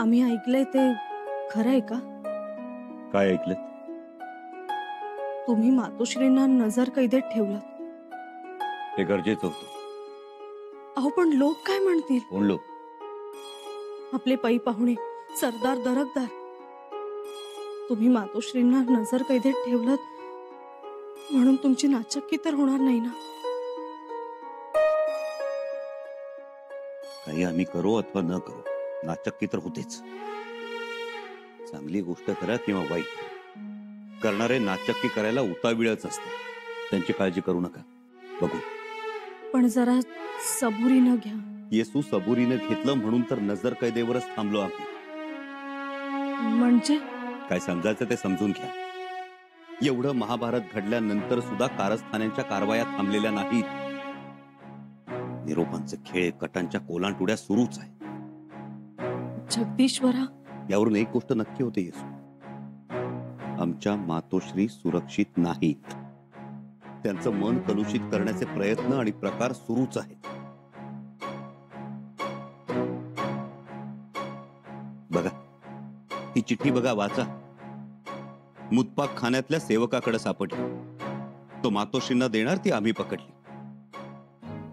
आम्ही ऐकलंय ते खरं आहे का? काय ऐकलं? तुम्ही मातोश्रींना नजर कैदेत ठेवलं. हे गरजेचं होतं. अहो पण लोक काय म्हणतील? कोण लोक? आपले पै पाहुणे सरदार दरकदार. तुम्ही मातोश्रींना नजर कैदेत ठेवलं म्हणून तुमची नाचक्की तर होणार नाही ना? काही आम्ही करो अथवा न करो, नाचक्की तर होतेच. चांगली गोष्ट करा किंवा वाईट, करणारे नाचक्की करायला उतावीळच असतात. त्यांची काळजी करू नका, बघू. पण जरा सबुरीनं घ्या. येसू सबुरीनं घेतलं म्हणून तर नजर कैदेवरच थांबलो आम्ही. म्हणजे काय समजायचं ते समजून घ्या. एवढं महाभारत घडल्यानंतर सुद्धा कारस्थानांच्या कारवाया थांबलेल्या नाहीत. निरोपांचे खेळ, कटांच्या कोलांटुड्या सुरूच आहेत. जगदीश्वरा, यावरून एक गोष्ट नक्की होते येसू, आमच्या मातोश्री सुरक्षित नाहीत. त्यांचं मन कलुषित करण्याचे प्रयत्न आणि प्रकार सुरूच आहेत. बघा ती चिठ्ठी बघा, वाचा. मुतपाक खाण्यातल्या सेवकाकडे सापडली. तो मातोश्रींना देणार ती आम्ही पकडली.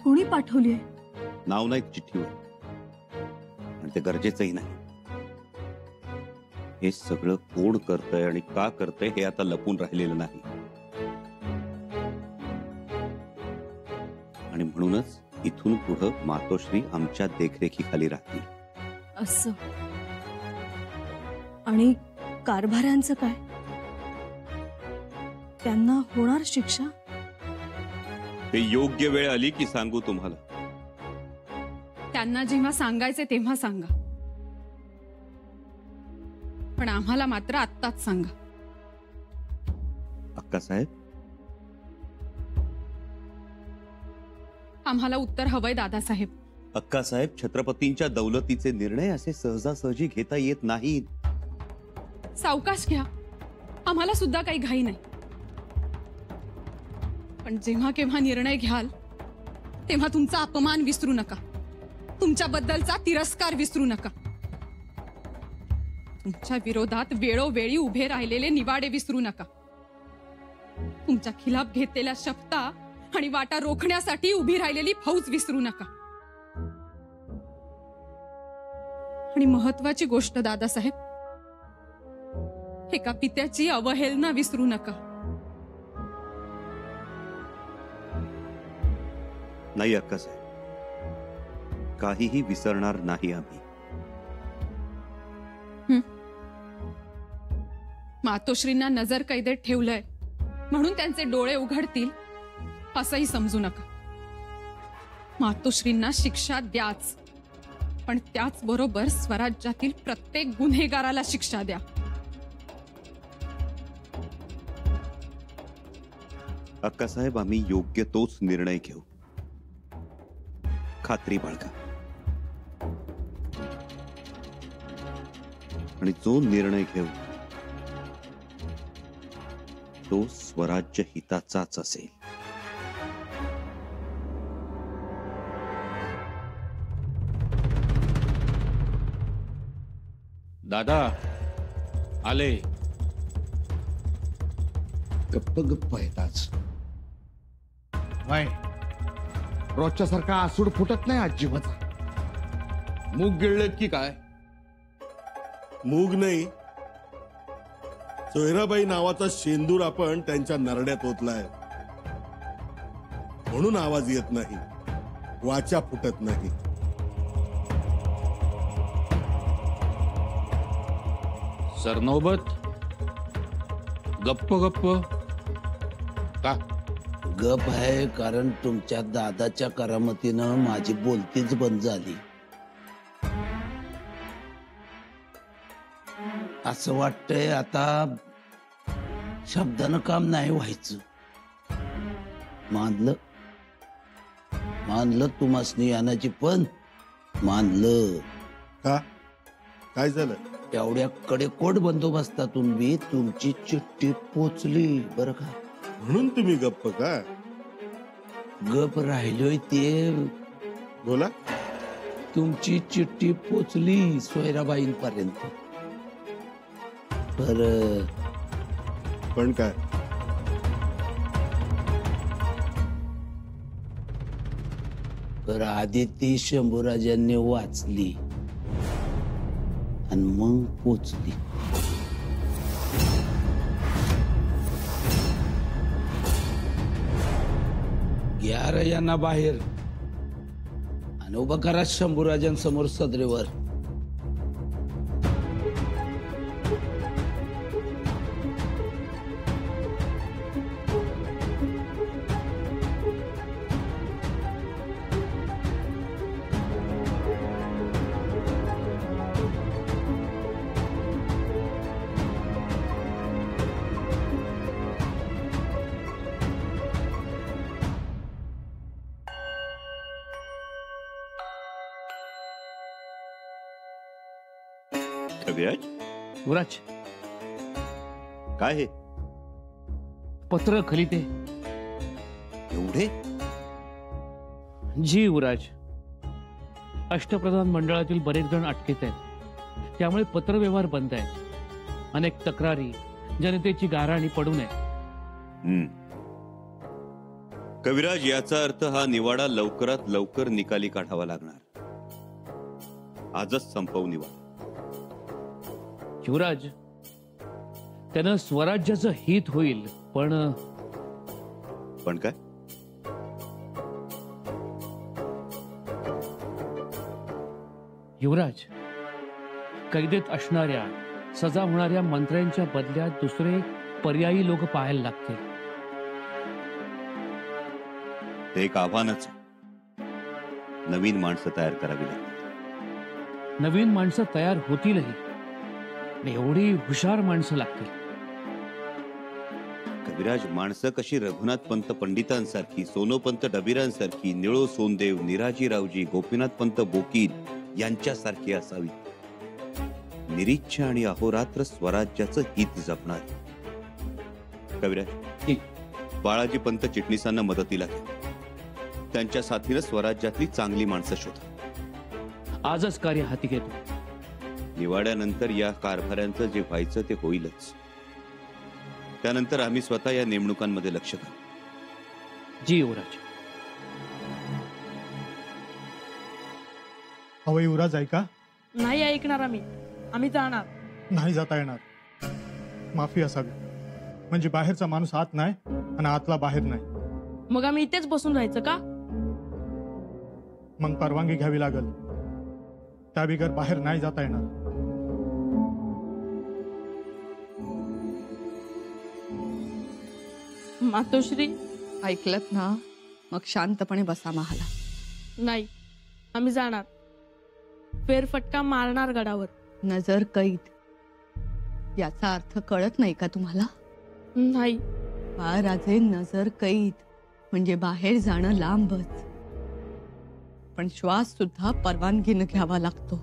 कोणी पाठवली? नाव नाही चिठ्ठीवर, आणि ते गरजेचंही नाही. हे सगळं कोण करतंय आणि का करतंय हे आता लपून राहिलेलं नाही. आणि म्हणूनच इथून पुढं मातोश्री आमच्या देखरेखीखाली राहतील. असं. आणि कारभाऱ्यांचं काय? त्यांना होणार शिक्षा? ते योग्य वेळ आली की सांगू तुम्हाला. त्यांना जेव्हा सांगायचे तेव्हा सांगा, पण आम्हाला मात्र आत्ताच सांगा. अक्कासाहेब, आम्हाला उत्तर हवंय दादासाहेब. अक्कासाहेब, छत्रपतींच्या दौलतीचे निर्णय असे सहजासहजी घेता येत नाहीत. सावकाश घ्या, आम्हाला सुद्धा काही घाई नाही. पण जेव्हा केव्हा निर्णय घ्याल तेव्हा तुमचा अपमान विसरू नका, तुमच्याबद्दलचा तिरस्कार विसरू नका, तुमच्या विरोधात वेळोवेळी उभे राहिलेले निवाडे विसरू नका, तुमच्या खिलाफ घेतलेल्या शपथा आणि वाटा रोखण्यासाठी उभी राहिलेली फौज विसरू नका. आणि महत्वाची गोष्ट दादासाहेब, एका पित्याची अवहेलना विसरू नका. नाही अक्कासाहेब, काहीही विसरणार नाही आम्ही. मातोश्रींना नजर कैदेत ठेवलंय म्हणून त्यांचे डोळे उघडतील असंही समजू नका. मातोश्रींना शिक्षा द्याच, पण त्याचबरोबर स्वराज्यातील प्रत्येक गुन्हेगाराला शिक्षा द्या. अक्कासाहेब, आम्ही योग्य तोच निर्णय घेऊ, खात्री बाळगा. आणि जो निर्णय घेऊ तो स्वराज्य हिताचाच असेल. दादा आले. गप्प गप्प आहेत आज. रोजच्या सारखा आसूड फुटत नाही अजिबात. मूग गिळलेत की काय? मूग नाही, सोयराबाई नावाचा शेंदूर आपण त्यांच्या नरड्यात ओतलाय, म्हणून आवाज येत नाही, वाचा फुटत नाही. सरनोबत गप्प गप्प का? गप आहे कारण तुमच्या दादाच्या करामतीनं माझी बोलतीच बंद झाली. असं वाटतंय आता शब्दानं काम नाही व्हायचं. मानलं मानलं तुम्हासनी यानाची, पण मानलं का? काय झालं? एवढ्या कडेकोट बंदोबस्तातून बी तुमची चिठ्ठी पोचली बरं का. म्हणून तुम्ही गप्प का? गप राहिलोय ते बोला. तुमची चिठ्ठी पोचली सोयराबाईंपर्यंत. पण काय? तर आधी ती शंभूराजांनी वाचली आणि मग पोचली. घ्या रे यांना बाहेर आणि उभं करा शंभूराजांसमोर सदरेवर. कविराज, युवराज, काय हे पत्र खलिते. एवढे? जी युवराज, अष्टप्रधान मंडळातील बरेच जण अटकेत आहेत, त्यामुळे पत्रव्यवहार बंद आहे. अनेक तक्रारी, जनतेची गाऱ्हाणी पडू नये. कविराज, याचा अर्थ हा निवाडा लवकरात लवकर निकाली काढावा लागणार. आजच संपवू निवाडा. युवराज, त्यानं स्वराज्याचं हित होईल, पण काय? युवराज, कैदेत असणाऱ्या, सजा होणाऱ्या मंत्र्यांच्या बदल्यात दुसरे पर्यायी लोक पाहायला लागतील. ते एक आव्हानच आहे. नवीन माणसं तयार करावी लागतील. नवीन माणसं तयार होतीलही, एवढी हुशार माणसं लागतील. कविराज, माणसं कशी रघुनाथ पंत पंडितांसारखी, सोनोपंत डबिरांसारखी, निळो सोनदेव, निराजीरावजी, गोपीनाथ पंत बोकील यांच्यासारखी असावी. निरीच्छ आणि अहोरात्र स्वराज्याचं हित जपणार. कविराज, बाळाजी पंत चिटणीसांना मदतीला घ्या. त्यांच्या साथीनं स्वराज्यातली चांगली माणसं शोधा. आजच कार्य हाती घेतो. निवाड्यानंतर या कारभाऱ्यांचं जे व्हायचं ते होईलच. त्यानंतर आम्ही स्वतः या नेमणुकांमध्ये लक्ष घालू. जी युवराज. अहो युवराज, ऐका. नाही ऐकणार आम्ही जाणार. नाही जाता येणार. माफी असावी. म्हणजे बाहेरचा माणूस आत नाही आणि आतला बाहेर नाही. मग आम्ही इथेच बसून राहायचं का? मग परवानगी घ्यावी लागल. त्या बिगर बाहेर नाही जाता येणार. मातोश्री, ऐकलत ना? मग शांतपणे बसा महाला. नाही, आम्ही जाणार. फेरफटका मारणार गडावर. नजर कैद याचा अर्थ कळत नाही का तुम्हाला? नाही. राजे, नजर कैद म्हणजे बाहेर जाणं लांबच, पण श्वास सुद्धा परवानगीनं घ्यावा लागतो.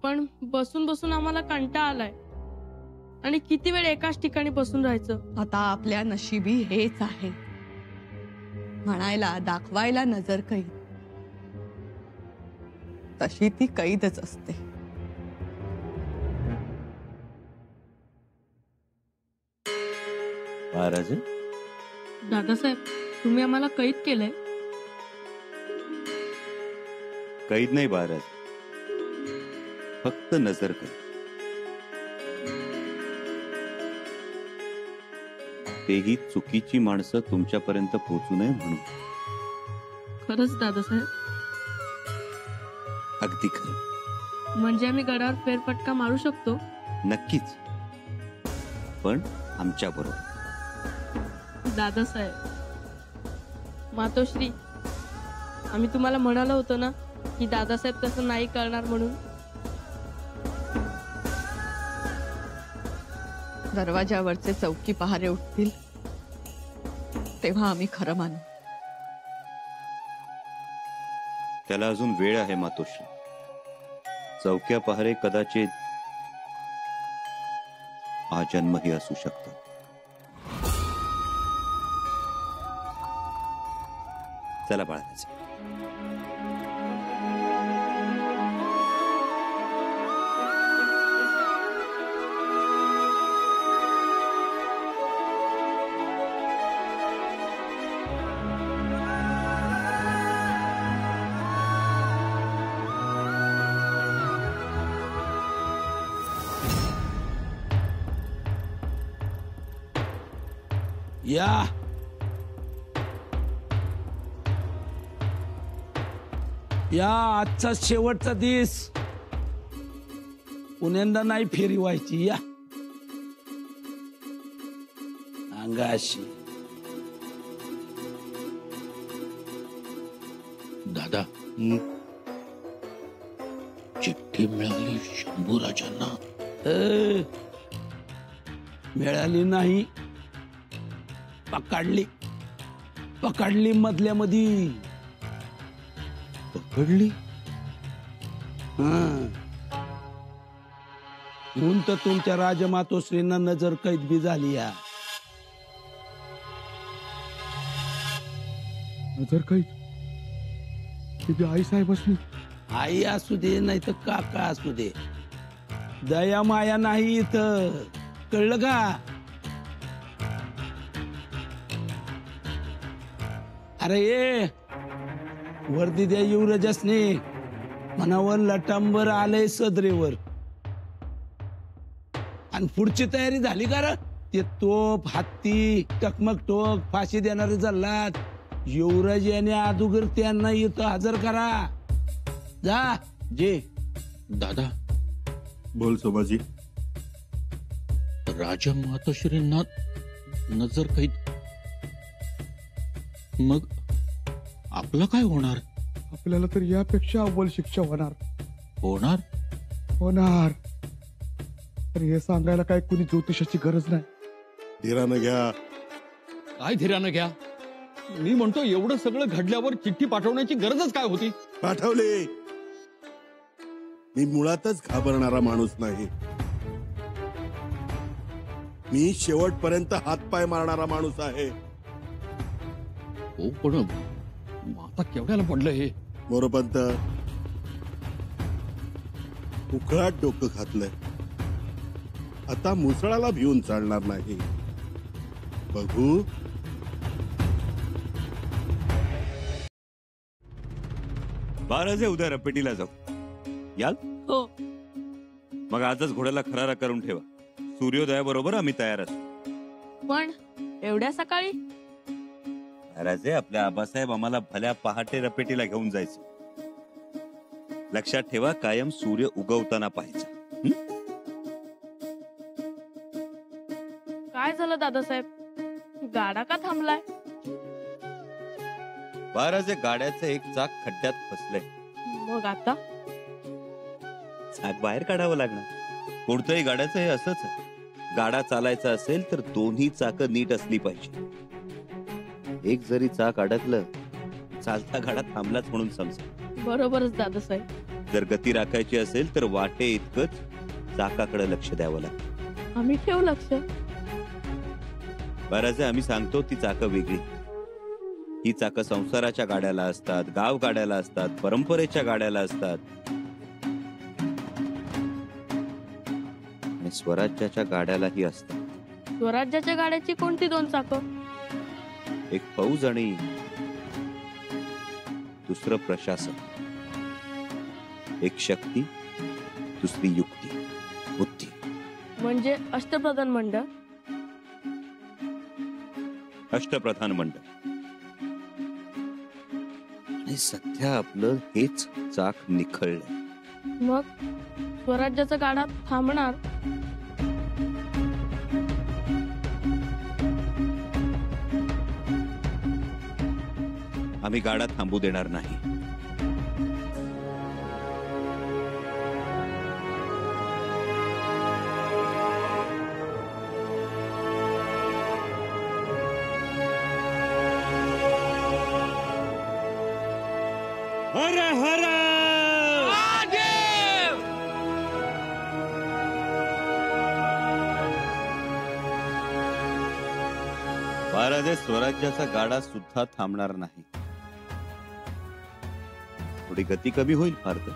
पण बसून बसून आम्हाला कंटाळा आलाय. आणि किती वेळ एकाच ठिकाणी बसून राहायचं? आता आपल्या नशिबी हेच आहे. म्हणायला, दाखवायला नजर कैद, तशी ती कैदच असते. महाराज, दादासाहेब, तुम्ही आम्हाला कैद केलंय. कैद नाही महाराज, फक्त नजर कैद. तेही चुकीची माणसं तुमच्यापर्यंत पोहोचू नये म्हणून. खरंच दादासाहेब? अगदी खरं. म्हणजे आम्ही गडावर फेरफटका मारू शकतो? नक्कीच, पण आमच्या बरोबर. दादासाहेब, मातोश्री, आम्ही तुम्हाला म्हणालो होतो ना की दादासाहेब तसं नाही करणार म्हणून. दरवाजावरचे चौकी पहारे उठतील तेव्हा आम्ही खरं मानू. त्याला अजून वेळ आहे मातोश्री. चौक्या पहारे कदाचित आजन्मही असू शकतात. चला बाळाचं. या या आजचा शेवटचा दिवस, पुण्यांदा नाही फेरी व्हायची. या अंगाशी. दादा, चिठ्ठी मिळाली शंभूराजांना. मिळाली नाही, पकडली मधल्या मधी. पकडली? म्हणून तर तुमच्या राजमातोश्रींना नजर कैद बी झाली. या नजर काही आई साहेबांनी. आई असू दे नाही तर काका असू दे, दया माया नाही इथं, कळलं का? अरे ये वर्दी द्या युवराजासने, मनावर लटांबर आलंय सदरेवर. आणि पुढची तयारी झाली का रे? ते तोप, हत्ती, टकमक टोक, फाशी देणारे जल्लाद, युवराज याने अदुगर त्यांना इथं हजर करा. जा जे. दादा, बोल सोबाजी. राजा मातोश्रींना नजर कैद, मग आपलं काय होणार? आपल्याला तर यापेक्षा अव्वल शिक्षा होणार. तर हे सांगायला काय कुणी ज्योतिषाची गरज नाही. धीरानं घ्या. काय धीरानं घ्या? मी म्हणतो एवढं सगळं घडल्यावर चिठ्ठी पाठवण्याची गरजच काय होती? पाठवले. मी मुळातच घाबरणारा माणूस नाही. मी शेवटपर्यंत हातपाय मारणारा माणूस आहे. हो, पण आता केवढ्याला पडलं हे? मोरोपंत, उकळात डोकं घातलंय. आता मुसळाला भिवून चालणार नाही. बघू. बाराजे उद्या रपेटीला जाऊ. याल? हो. मग आजच घोड्याला खरारा करून ठेवा. सूर्योदयाबरोबर आम्ही तयार असू. पण एवढ्या सकाळी? महाराजे, आपल्या आबासाहेब आम्हाला भल्या पहाटे रपेटीला घेऊन जायचं. लक्षात ठेवा, कायम सूर्य उगवताना पाहायचा. काय झालं दादासाहेब, गाडा का थांबलाय? महाराजे, गाड्याचं एक चाक खड्ड्यात फसलंय. मग आता? चाक बाहेर काढावं लागणार. कोणत्याही गाड्याचं हे असंच आहे. गाडा चालायचा असेल तर दोन्ही चाक नीट असली पाहिजे. एक जरी चाक अडकलं, चालता गाडा थांबलाच म्हणून समजा. बरोबरच दादासाहेब. जर गती राखायची असेल तर वाटे इतकंच चाकाकडे लक्ष द्यावं लागतं. आम्ही ठेवू लक्ष. महाराजे, आम्ही सांगतो ती चाकं वेगळी. ही चाकं संसाराच्या गाड्याला असतात, गाव गाड्याला असतात, परंपरेच्या गाड्याला असतात, आणि स्वराज्याच्या गाड्यालाही असतात. स्वराज्याच्या गाड्याची कोणती दोन चाकं? एक फौज आणि दुसरं प्रशासन. एक शक्ती, दुसरी युक्ती, बुद्धी. म्हणजे अष्टप्रधान मंडळ. अष्टप्रधान मंडळ. आणि सध्या आपलं हेच चाक निखळलं. मग स्वराज्याचा गाडा थांबणार? आम्ही गाडा थांबू देणार नाही. हर हर महाराजे, स्वराज्याचा गाडा सुद्धा थांबणार नाही. थोडी गती कमी होईल फार तर,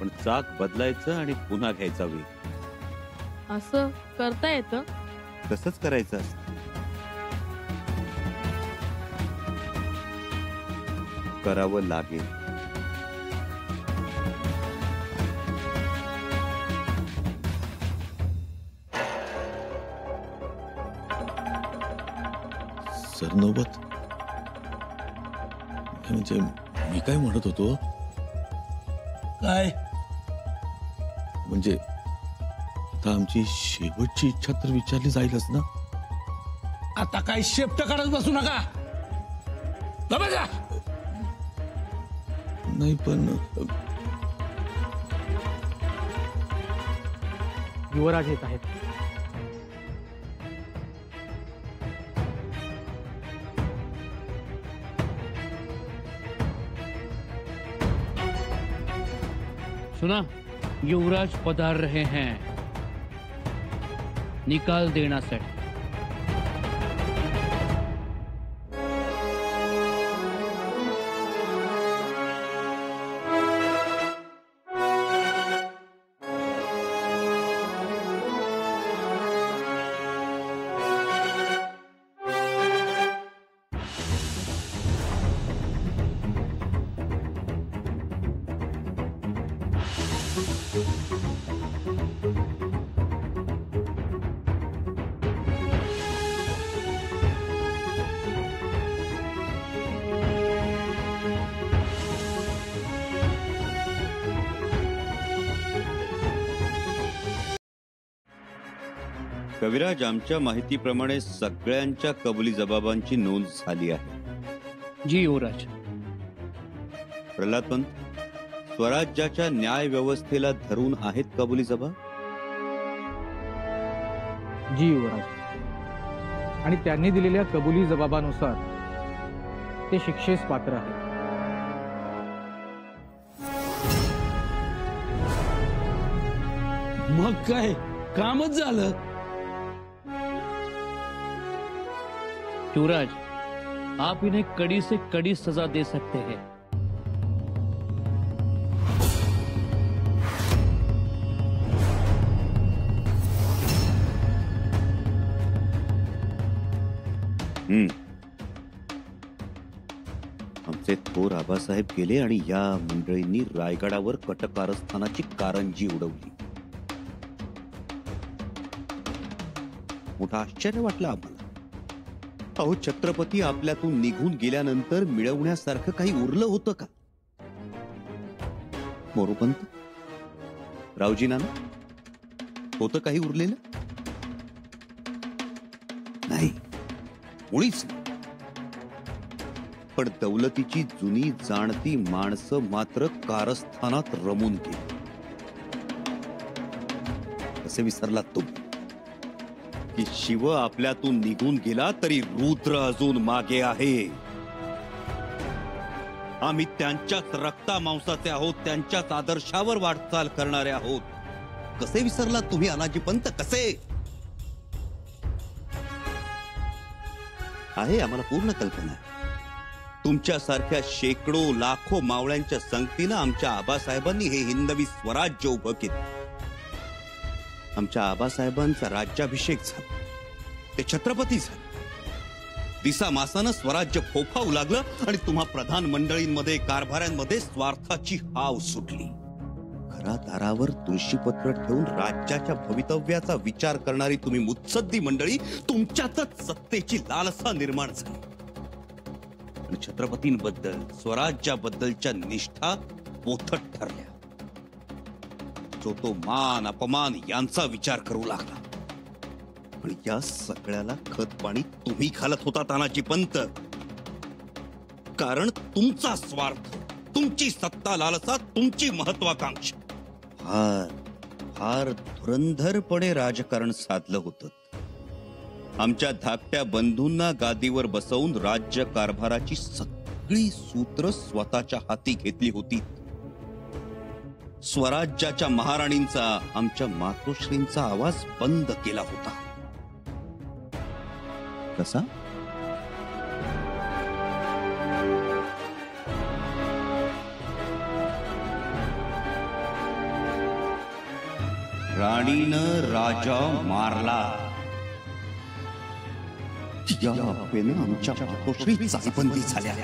पण चाक बदलायचं आणि पुन्हा घ्यायचा वेग. असं करता येतं? तसंच करायचं असतं. करावं लागेल. सरनौबत म्हणजे मी काय म्हणत होतो, काय म्हणजे आता आमची शेवटची इच्छा तर विचारली जाईलच ना. आता काय शेपट काढत बसू नका. बघा नाही पण युवराज येत आहेत. सुना, युवराज पधार रहे हैं निकाल देण्यासाठी. कविराज, आमच्या माहितीप्रमाणे सगळ्यांच्या कबुली जबाबांची नोंद झाली आहे. जी युवराज. प्रल्हादपंत, स्वराज्याच्या न्याय व्यवस्थेला धरून आहेत कबुली जबाब? जी युवराज. आणि त्यांनी दिलेल्या कबुली जबाबानुसार ते शिक्षेस पात्र आहेत. मग काय कामच झालं. युवराज, आप इन्हें कड़ी से कड़ी सजा दे सकते हैं. आमचे थोर आबासाहेब गेले आणि या मंडळींनी रायगडावर कटकारस्थानाची कारंजी उडवली. मोठं आश्चर्य वाटलं आम्हाला. अहो, छत्रपती आपल्यातून निघून गेल्यानंतर मिळवण्यासारखं काही उरलं होतं का? मोरोपंत, रावजी नाना, होतं काही उरलेलं? नाही, मुळीच नाही. पण दौलतीची जुनी जाणती माणसं मात्र कारस्थानात रमून गेली. कसे विसरलात तुम्ही की शिव आपल्यातून निघून गेला तरी रुद्र अजून मागे आहे. आम्ही त्यांच्याच रक्ता मांसाचे आहोत, त्यांच्याच आदर्शावर वाटचाल करणारे आहोत. कसे विसरलात तुम्ही अनाजी पंत? कसे? आहे, आम्हाला पूर्ण कल्पना आहे. तुमच्यासारख्या शेकडो लाखो मावळ्यांच्या संगतीनं आमच्या आबासाहेबांनी हे हिंदवी स्वराज्य उभं केलं. आमच्या आबासाहेबांचा राज्याभिषेक झाला, ते छत्रपती झाले. दिसा मासानं स्वराज्य फोफावू लागलं आणि तुम्हा प्रधान मंडळींमध्ये, कारभाऱ्यांमध्ये स्वार्थाची हाव सुटली. घरादारावर तुळशीपत्र ठेवून राज्याच्या भवितव्याचा विचार करणारी तुम्ही मुत्सद्दी मंडळी, तुमच्यातच सत्तेची लालसा निर्माण झाली आणि छत्रपतींबद्दल, स्वराज्याबद्दलच्या निष्ठा पोथट ठरल्या. तो मान अपमान यांचा विचार करू लागला. आणि या सगळ्याला खत पाणी तुम्ही घालत होता तानाजी पंत. कारण तुमचा स्वार्थ, तुमची सत्ता लालसा, तुमची महत्वाकांक्षा फार फार धुरंधरपणे राजकारण साधलं होतं. आमच्या धाकट्या बंधूंना गादीवर बसवून राज्य कारभाराची सगळी सूत्र स्वतःच्या हाती घेतली होती. स्वराज्याच्या महाराणींचा, आमच्या मातोश्रींचा आवाज बंद केला होता. कसा? राणीनं राजा मारला. या अफवेनं आमच्या मातोश्री जायबंदी झाल्या.